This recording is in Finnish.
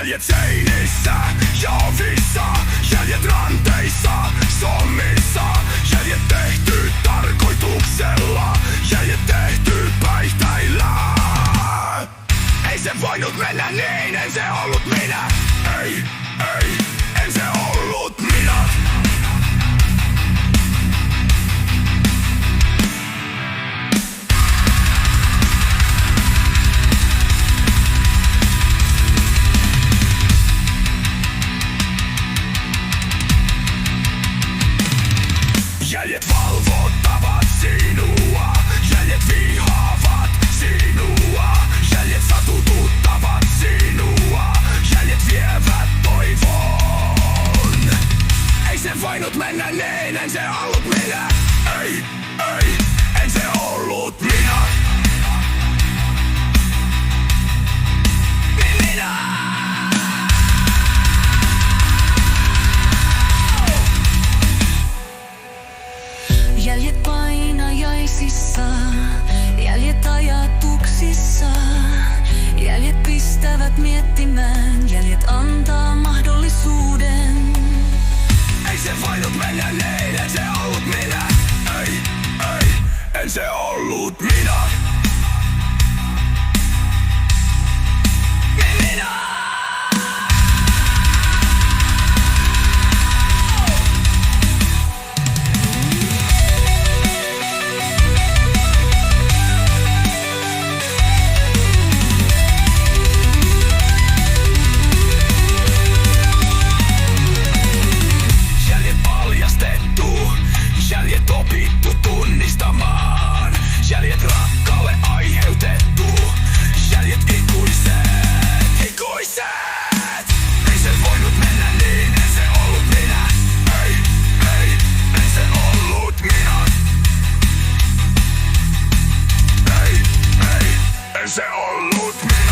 Jäljet seinissä ja ovissa, jäljet ranteissa, sommissa. Jäljet tehty tarkoituksella, jäljet tehty päihteillä. Ei se voinut mennä niin, en se ollut minä. Ei, en se ollut minä. Jäljet valvottavat sinua, jäljet vihaavat sinua, jäljet satututtavat sinua, jäljet vievät toivon. Ei se voinut mennä niin, en se ollut minä. Ei, en se ollut minä. Minä. Jäljet painajaisissa, jäljet ajatuksissa, jäljet pistävät miettimään, jäljet antaa mahdollisuuden. Ei se voinut mennä niin, en se ollut minä. Ei, en se ollut minä. Minä. Jäljet opittu tunnistamaan, jäljet rakkaalle aiheutettu, jäljet ikuiset. Ei se voinut mennä niin, en se ollut minä. Ei, en se ollut minä. Ei, en se ollut minä.